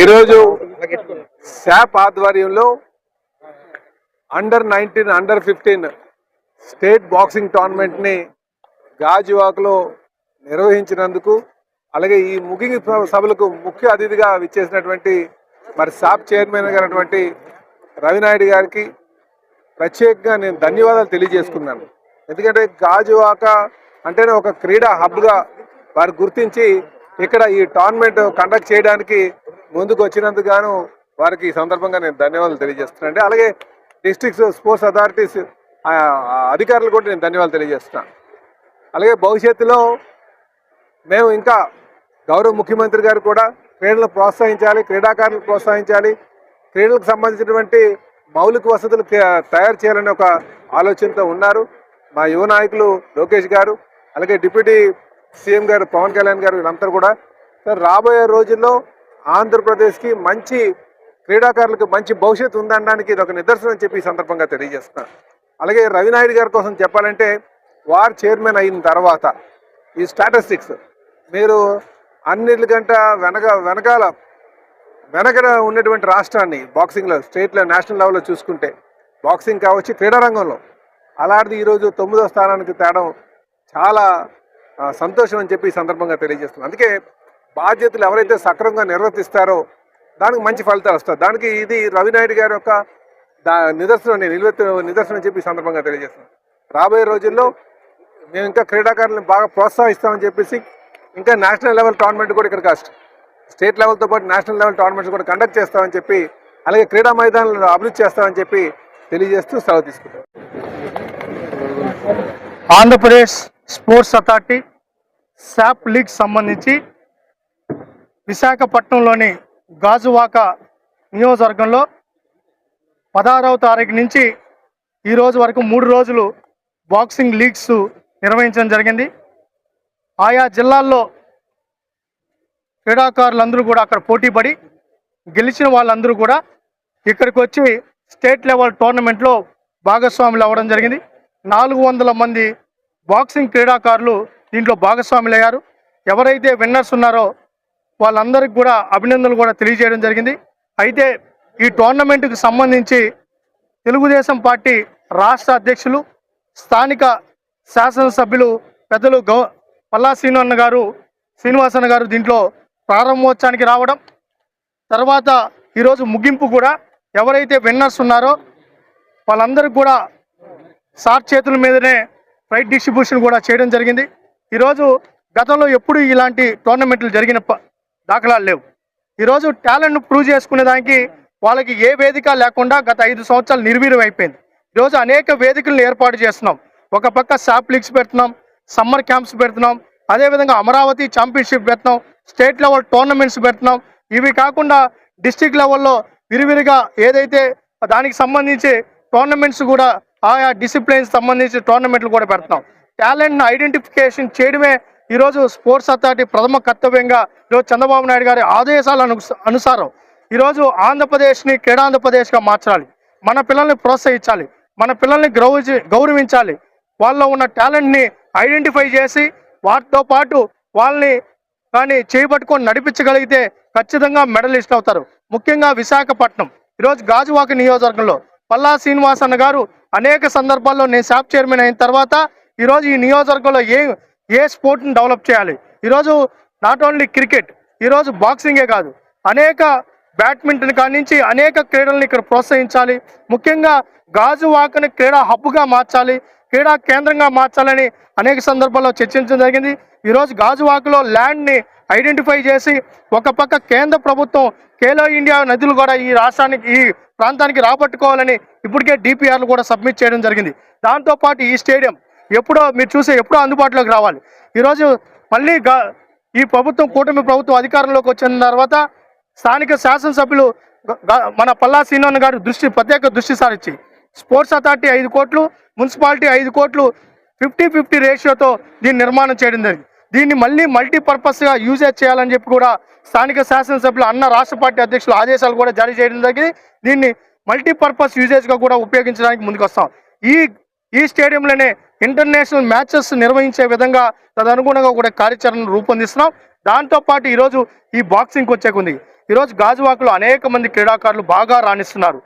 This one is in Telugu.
ఈరోజు శాప్ ఆధ్వర్యంలో అండర్-19, అండర్-15 స్టేట్ బాక్సింగ్ టోర్నమెంట్ని గాజువాకలో నిర్వహించినందుకు, అలాగే ఈ ముగింపు సభలకు ముఖ్య అతిథిగా విచ్చేసినటువంటి మరి శాప్ చైర్మన్ గారైనటువంటి రవినాయుడు గారికి ప్రత్యేకంగా నేను ధన్యవాదాలు తెలియజేసుకున్నాను. ఎందుకంటే గాజువాక అంటేనే ఒక క్రీడా హబ్గా వారు గుర్తించి ఇక్కడ ఈ టోర్నమెంట్ కండక్ట్ చేయడానికి ముందుకు వచ్చినందుకు గాను వారికి ఈ సందర్భంగా నేను ధన్యవాదాలు తెలియజేస్తున్నాను. అలాగే డిస్ట్రిక్ట్ స్పోర్ట్స్ అథారిటీస్ అధికారులు కూడా నేను ధన్యవాదాలు తెలియజేస్తున్నాను. అలాగే భవిష్యత్తులో మేము ఇంకా గౌరవ ముఖ్యమంత్రి గారు కూడా క్రీడలను ప్రోత్సహించాలి, క్రీడాకారులను ప్రోత్సహించాలి, క్రీడలకు సంబంధించినటువంటి మౌలిక వసతులు తయారు చేయాలని ఒక ఆలోచనతో ఉన్నారు. మా యువ నాయకులు లోకేష్ గారు, అలాగే డిప్యూటీ సీఎం గారు పవన్ కళ్యాణ్ గారు, వీళ్ళంతా కూడా రాబోయే రోజుల్లో ఆంధ్రప్రదేశ్కి మంచి క్రీడాకారులకు మంచి భవిష్యత్తు ఉందనడానికి ఇది ఒక నిదర్శనం అని చెప్పి ఈ సందర్భంగా తెలియజేస్తున్నాను. అలాగే రవినాయుడు గారి కోసం చెప్పాలంటే వారు చైర్మన్ అయిన తర్వాత ఈ స్టాటిస్టిక్స్ మీరు అన్నిటికంటే వెనక ఉన్నటువంటి రాష్ట్రాన్ని బాక్సింగ్లో స్టేట్లో నేషనల్ లెవెల్లో చూసుకుంటే బాక్సింగ్ కావచ్చు, క్రీడారంగంలో అలాంటిది ఈరోజు 9వ స్థానానికి తేడం చాలా సంతోషం అని చెప్పి ఈ సందర్భంగా తెలియజేస్తున్నాను. అందుకే బాధ్యతలు ఎవరైతే సక్రమంగా నిర్వర్తిస్తారో దానికి మంచి ఫలితాలు వస్తాయి. దానికి ఇది రవినాయుడు గారి యొక్క నిదర్శనం, నిదర్శనం చెప్పి ఈ సందర్భంగా తెలియజేస్తున్నాను. రాబోయే రోజుల్లో మేము ఇంకా క్రీడాకారులను బాగా ప్రోత్సహిస్తామని చెప్పేసి ఇంకా నేషనల్ లెవెల్ టోర్నమెంట్ కూడా ఇక్కడ స్టేట్ లెవెల్తో పాటు నేషనల్ లెవెల్ టోర్నమెంట్స్ కూడా కండక్ట్ చేస్తామని చెప్పి, అలాగే క్రీడా మైదానాలను అభివృద్ధి చేస్తామని చెప్పి తెలియజేస్తూ సెలవు తీసుకుంటాం. ఆంధ్రప్రదేశ్ స్పోర్ట్స్ అథారిటీ శాప్ లీగ్ సంబంధించి విశాఖపట్నంలోని గాజువాక నియోజకవర్గంలో 16వ తారీఖు నుంచి ఈ రోజు వరకు 3 రోజులు బాక్సింగ్ లీగ్స్ నిర్వహించడం జరిగింది. ఆయా జిల్లాల్లో క్రీడాకారులందరూ కూడా అక్కడ పోటీపడి గెలిచిన వాళ్ళందరూ కూడా ఇక్కడికి వచ్చి స్టేట్ లెవెల్ టోర్నమెంట్లో భాగస్వాములు అవ్వడం జరిగింది. 400 మంది బాక్సింగ్ క్రీడాకారులు దీంట్లో భాగస్వాములు అయ్యారు. ఎవరైతే విన్నర్స్ ఉన్నారో వాళ్ళందరికీ కూడా అభినందనలు కూడా తెలియజేయడం జరిగింది. అయితే ఈ టోర్నమెంట్కి సంబంధించి తెలుగుదేశం పార్టీ రాష్ట్ర అధ్యక్షులు, స్థానిక శాసనసభ్యులు పెద్దలు పల్లా శ్రీనివాసన్న గారు దీంట్లో ప్రారంభోత్సవానికి రావడం, తర్వాత ఈరోజు ముగింపు కూడా ఎవరైతే విన్నర్స్ ఉన్నారో వాళ్ళందరికీ కూడా సార్ చేతుల మీదనే ప్రైజ్ డిస్ట్రిబ్యూషన్ కూడా చేయడం జరిగింది. ఈరోజు గతంలో ఎప్పుడు ఇలాంటి టోర్నమెంట్లు జరిగిన దాఖలాలు లేవు. ఈరోజు టాలెంట్ను ప్రూవ్ చేసుకునే దానికి వాళ్ళకి ఏ వేదిక లేకుండా గత 5 సంవత్సరాలు నిర్వీర్యం అయిపోయింది. ఈరోజు అనేక వేదికలను ఏర్పాటు చేస్తున్నాం. ఒక పక్క శాప్ లీగ్స్ పెడుతున్నాం, సమ్మర్ క్యాంప్స్ పెడుతున్నాం, అదేవిధంగా అమరావతి ఛాంపియన్షిప్ పెడుతున్నాం, స్టేట్ లెవెల్ టోర్నమెంట్స్ పెడుతున్నాం. ఇవి కాకుండా డిస్ట్రిక్ట్ లెవెల్లో విరివిరిగా ఏదైతే దానికి సంబంధించి టోర్నమెంట్స్ కూడా ఆయా డిసిప్లిన్స్ సంబంధించి టోర్నమెంట్లు కూడా పెడుతున్నాం. టాలెంట్ను ఐడెంటిఫికేషన్ చేయడమే ఈరోజు స్పోర్ట్స్ అథారిటీ ప్రథమ కర్తవ్యంగా ఈరోజు చంద్రబాబు నాయుడు గారి ఆదేశాల అనుసారం ఈరోజు ఆంధ్రప్రదేశ్ని క్రీడాంధ్రప్రదేశ్గా మార్చాలి. మన పిల్లల్ని ప్రోత్సహించాలి, మన పిల్లల్ని గౌరవించాలి. వాళ్ళలో ఉన్న టాలెంట్ని ఐడెంటిఫై చేసి వాటితో పాటు వాళ్ళని కానీ చేపట్టుకొని నడిపించగలిగితే ఖచ్చితంగా మెడలిస్ట్ అవుతారు. ముఖ్యంగా విశాఖపట్నం ఈరోజు గాజువాక నియోజకవర్గంలో పల్లా శ్రీనివాసన్న గారు అనేక సందర్భాల్లో నేను శాప్ చైర్మన్ అయిన తర్వాత ఈరోజు ఈ నియోజకవర్గంలో ఏ స్పోర్ట్ని డెవలప్ చేయాలి. ఈరోజు నాట్ ఓన్లీ క్రికెట్, ఈరోజు బాక్సింగే కాదు, అనేక బ్యాడ్మింటన్ కానించి అనేక క్రీడలను ఇక్కడ ప్రోత్సహించాలి. ముఖ్యంగా గాజువాకని క్రీడా హబ్గా మార్చాలి, క్రీడా కేంద్రంగా మార్చాలని అనేక సందర్భాల్లో చర్చించడం జరిగింది. ఈరోజు గాజువాకలో ల్యాండ్ని ఐడెంటిఫై చేసి ఒక పక్క కేంద్ర ప్రభుత్వం ఖేలో ఇండియా నిధులు కూడా ఈ రాష్ట్రానికి ఈ ప్రాంతానికి రాబట్టుకోవాలని ఇప్పటికే డిపిఆర్లు కూడా సబ్మిట్ చేయడం జరిగింది. దాంతోపాటు ఈ స్టేడియం ఎప్పుడో అందుబాటులోకి రావాలి. ఈరోజు మళ్ళీ ఈ కూటమి ప్రభుత్వం అధికారంలోకి వచ్చిన తర్వాత స్థానిక శాసనసభ్యులు మన పల్లా శ్రీనివాసన్న గారు ప్రత్యేక దృష్టి సారించి స్పోర్ట్స్ అథారిటీ 5 కోట్లు, మున్సిపాలిటీ 5 కోట్లు 50-50 రేషియోతో దీన్ని నిర్మాణం చేయడం జరిగింది. దీన్ని మళ్ళీ మల్టీపర్పస్గా యూజేజ్ చేయాలని చెప్పి కూడా స్థానిక శాసనసభ్యులు అన్న రాష్ట్ర పార్టీ అధ్యక్షులు ఆదేశాలు కూడా జారీ చేయడం జరిగింది. దీన్ని మల్టీపర్పస్ యూజేజ్గా కూడా ఉపయోగించడానికి ముందుకు వస్తాం. ఈ స్టేడియంలోనే ఇంటర్నేషనల్ మ్యాచెస్ నిర్వహించే విధంగా తదనుగుణంగా కూడా కార్యాచరణను రూపొందిస్తున్నాం. దాంతోపాటు ఈరోజు ఈ బాక్సింగ్కి వచ్చేకుంది. ఈరోజు గాజువాకలో అనేక మంది క్రీడాకారులు బాగా రాణిస్తున్నారు.